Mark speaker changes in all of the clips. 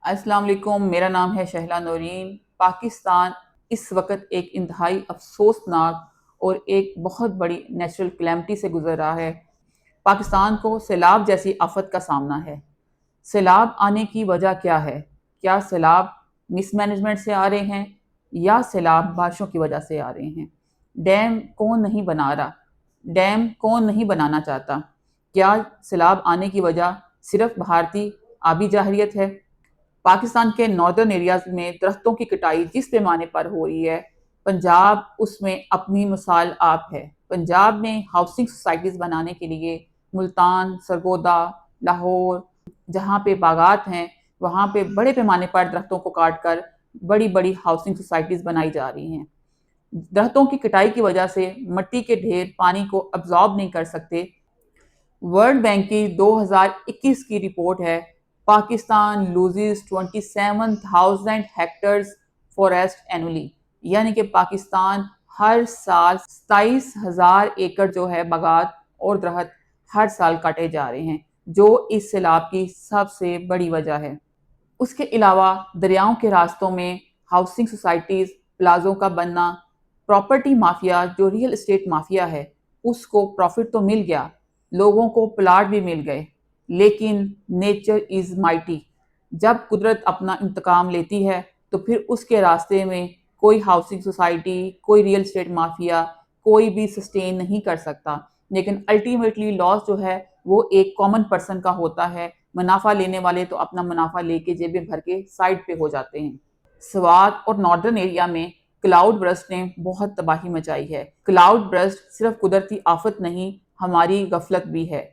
Speaker 1: السلام علیکم، میرا نام ہے شہلا نورین۔ پاکستان اس وقت ایک انتہائی افسوسناک اور ایک بہت بڑی نیچرل کلیمٹی سے گزر رہا ہے۔ پاکستان کو سیلاب جیسی آفت کا سامنا ہے۔ سیلاب آنے کی وجہ کیا ہے؟ کیا سیلاب مس مینجمنٹ سے آ رہے ہیں یا سیلاب بارشوں کی وجہ سے آ رہے ہیں؟ ڈیم کون نہیں بنا رہا؟ ڈیم کون نہیں بنانا چاہتا؟ کیا سیلاب آنے کی وجہ صرف بھارتی آبی جاہلیت ہے؟ پاکستان کے ناردرن ایریاز میں درختوں کی کٹائی جس پیمانے پر ہو رہی ہے، پنجاب اس میں اپنی مثال آپ ہے۔ پنجاب میں ہاؤسنگ سوسائٹیز بنانے کے لیے ملتان، سرگودا، لاہور، جہاں پہ باغات ہیں وہاں پہ بڑے پیمانے پر درختوں کو کاٹ کر بڑی بڑی ہاؤسنگ سوسائٹیز بنائی جا رہی ہیں۔ درختوں کی کٹائی کی وجہ سے مٹی کے ڈھیر پانی کو ابزارب نہیں کر سکتے۔ ورلڈ بینک کی 2021 کی رپورٹ ہے، Pakistan loses 27,000 hectares forest annually, یعنی کہ پاکستان ہر سال 27,000 ایکڑ جو ہے باغات اور درخت ہر سال کاٹے جا رہے ہیں، جو اس سیلاب کی سب سے بڑی وجہ ہے۔ اس کے علاوہ دریاؤں کے راستوں میں ہاؤسنگ سوسائٹیز، پلازوں کا بننا، پراپرٹی مافیا جو ریئل اسٹیٹ مافیا ہے اس کو پروفٹ تو مل گیا، لوگوں کو پلاٹ بھی مل گئے، لیکن نیچر از مائٹی۔ جب قدرت اپنا انتقام لیتی ہے تو پھر اس کے راستے میں کوئی ہاؤسنگ سوسائٹی، کوئی ریئل اسٹیٹ مافیا، کوئی بھی سسٹین نہیں کر سکتا۔ لیکن الٹیمیٹلی لاس جو ہے وہ ایک کامن پرسن کا ہوتا ہے۔ منافع لینے والے تو اپنا منافع لے کے جیبیں بھر کے سائڈ پہ ہو جاتے ہیں۔ سوات اور ناردرن ایریا میں کلاؤڈ برسٹ نے بہت تباہی مچائی ہے۔ کلاؤڈ برسٹ صرف قدرتی آفت نہیں، ہماری غفلت بھی ہے۔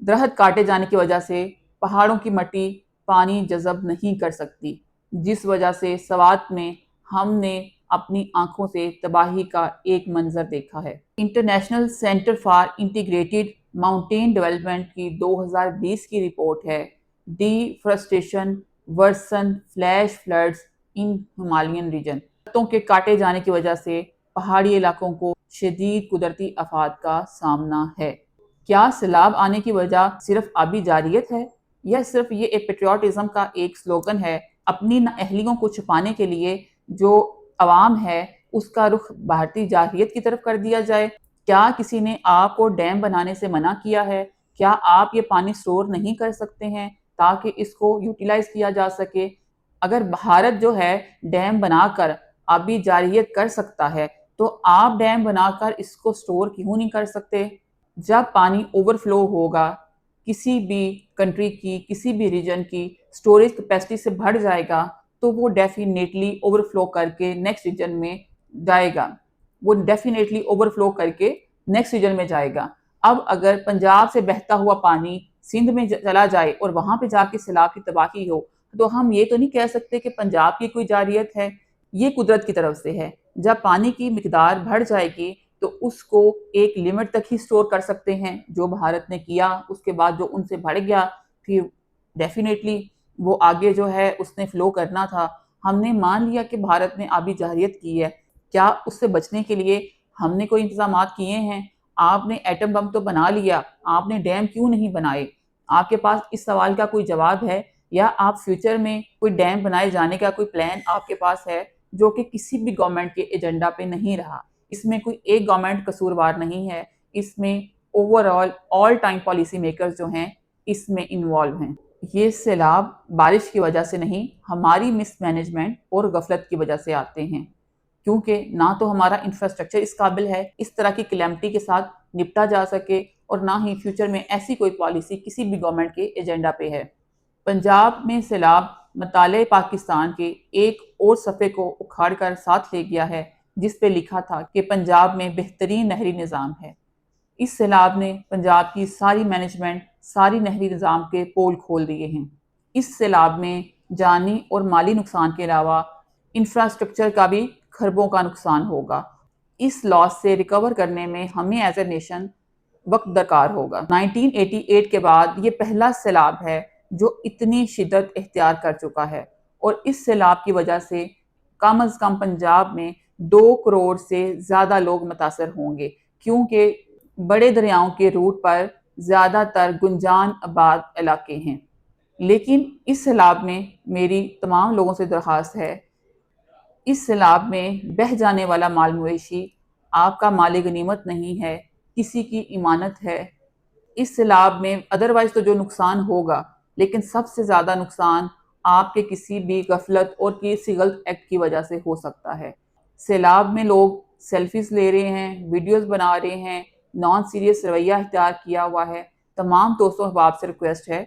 Speaker 1: درخت کاٹے جانے کی وجہ سے پہاڑوں کی مٹی پانی جذب نہیں کر سکتی، جس وجہ سے سوات میں ہم نے اپنی آنکھوں سے تباہی کا ایک منظر دیکھا ہے۔ International centre for integrated mountain development کی 2020 کی رپورٹ ہے، D forestation worsen flash floods ان ہمالین ریجن۔ درختوں کے کاٹے جانے کی وجہ سے پہاڑی علاقوں کو شدید قدرتی آفات کا سامنا ہے۔ کیا سیلاب آنے کی وجہ صرف آبی جارحیت ہے یا صرف یہ ایک پیٹریوٹزم کا ایک سلوگن ہے؟ اپنی نااہلیوں کو چھپانے کے لیے جو عوام ہے اس کا رخ بھارتی جارحیت کی طرف کر دیا جائے؟ کیا کسی نے آپ کو ڈیم بنانے سے منع کیا ہے؟ کیا آپ یہ پانی سٹور نہیں کر سکتے ہیں تاکہ اس کو یوٹیلائز کیا جا سکے؟ اگر بھارت جو ہے ڈیم بنا کر آبی جارحیت کر سکتا ہے تو آپ ڈیم بنا کر اس کو سٹور کیوں نہیں کر سکتے؟ جب پانی اوور فلو ہوگا، کسی بھی کنٹری کی، کسی بھی ریجن کی سٹوریج کیپیسٹی سے بڑھ جائے گا تو وہ ڈیفینیٹلی اوور فلو کر کے نیکسٹ ریجن میں جائے گا، وہ ڈیفینیٹلی اوور فلو کر کے نیکسٹ ریجن میں جائے گا۔ اب اگر پنجاب سے بہتا ہوا پانی سندھ میں چلا جائے اور وہاں پہ جا کے سیلاب کی تباہی ہو تو ہم یہ تو نہیں کہہ سکتے کہ پنجاب کی کوئی جارحیت ہے، یہ قدرت کی طرف سے ہے۔ جب پانی کی مقدار بڑھ جائے گی تو اس کو ایک لمٹ تک ہی سٹور کر سکتے ہیں، جو بھارت نے کیا۔ اس کے بعد جو ان سے بڑھ گیا پھر ڈیفینیٹلی وہ آگے جو ہے اس نے فلو کرنا تھا۔ ہم نے مان لیا کہ بھارت نے آبی جارحیت کی ہے، کیا اس سے بچنے کے لیے ہم نے کوئی انتظامات کیے ہیں؟ آپ نے ایٹم بم تو بنا لیا، آپ نے ڈیم کیوں نہیں بنائے؟ آپ کے پاس اس سوال کا کوئی جواب ہے؟ یا آپ فیوچر میں کوئی ڈیم بنائے جانے کا کوئی پلان آپ کے پاس ہے جو کہ کسی بھی گورنمنٹ کے ایجنڈا پہ نہیں رہا؟ اس میں کوئی ایک گورنمنٹ قصوروار نہیں ہے، اس میں over all time policy makers جو ہیں اس میں انوالو ہیں۔ یہ سیلاب بارش کی وجہ سے نہیں، ہماری مس مینجمنٹ اور غفلت کی وجہ سے آتے ہیں، کیونکہ نہ تو ہمارا انفراسٹرکچر اس قابل ہے اس طرح کی کلیمٹی کے ساتھ نپٹا جا سکے، اور نہ ہی فیوچر میں ایسی کوئی پالیسی کسی بھی گورنمنٹ کے ایجنڈا پہ ہے۔ پنجاب میں سیلاب مطالعہ پاکستان کے ایک اور صفحے کو اکھاڑ کر ساتھ لے گیا ہے جس پہ لکھا تھا کہ پنجاب میں بہترین نہری نظام ہے۔ اس سیلاب نے پنجاب کی ساری مینجمنٹ، ساری نہری نظام کے پول کھول دیے ہیں۔ اس سیلاب میں جانی اور مالی نقصان کے علاوہ انفراسٹرکچر کا بھی کھربوں کا نقصان ہوگا۔ اس لاس سے ریکور کرنے میں ہمیں ایز اے نیشن وقت درکار ہوگا۔ 1988 کے بعد یہ پہلا سیلاب ہے جو اتنی شدت اختیار کر چکا ہے، اور اس سیلاب کی وجہ سے کم از کم پنجاب میں 2 کروڑ سے زیادہ لوگ متاثر ہوں گے، کیونکہ بڑے دریاؤں کے روٹ پر زیادہ تر گنجان آباد علاقے ہیں۔ لیکن اس سیلاب میں میری تمام لوگوں سے درخواست ہے، اس سیلاب میں بہہ جانے والا مال مویشی آپ کا مال غنیمت نہیں ہے، کسی کی امانت ہے۔ اس سیلاب میں ادروائز تو جو نقصان ہوگا، لیکن سب سے زیادہ نقصان آپ کے کسی بھی غفلت اور کسی غلط ایکٹ کی وجہ سے ہو سکتا ہے۔ سیلاب میں لوگ سیلفیز لے رہے ہیں، ویڈیوز بنا رہے ہیں، نان سیریس رویہ اختیار کیا ہوا ہے۔ تمام دوستوں احباب سے ریکویسٹ ہے،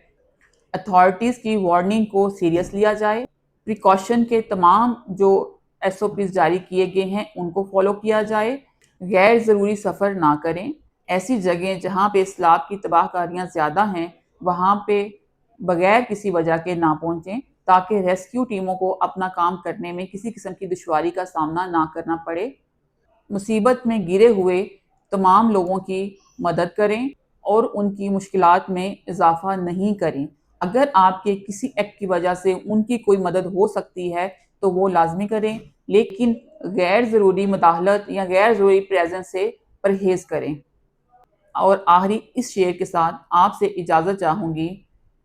Speaker 1: اتھارٹیز کی وارننگ کو سیریس لیا جائے، پریکاشن کے تمام جو ایس او پیز جاری کیے گئے ہیں ان کو فالو کیا جائے، غیر ضروری سفر نہ کریں، ایسی جگہیں جہاں پہ سیلاب کی تباہ کاریاں زیادہ ہیں وہاں پہ بغیر کسی وجہ کے نہ پہنچیں تاکہ ریسکیو ٹیموں کو اپنا کام کرنے میں کسی قسم کی دشواری کا سامنا نہ کرنا پڑے۔ مصیبت میں گرے ہوئے تمام لوگوں کی مدد کریں اور ان کی مشکلات میں اضافہ نہیں کریں۔ اگر آپ کے کسی ایکٹ کی وجہ سے ان کی کوئی مدد ہو سکتی ہے تو وہ لازمی کریں، لیکن غیر ضروری مداخلت یا غیر ضروری پریزنس سے پرہیز کریں۔ اور آخری اس شعر کے ساتھ آپ سے اجازت چاہوں گی،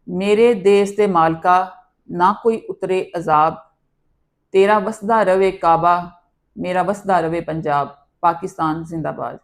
Speaker 1: میرے دیست مالکا نہ کوئی اترے عذاب، تیرا وسدہ روے کعبہ، میرا وسدہ روے پنجاب۔ پاکستان زندہ باد۔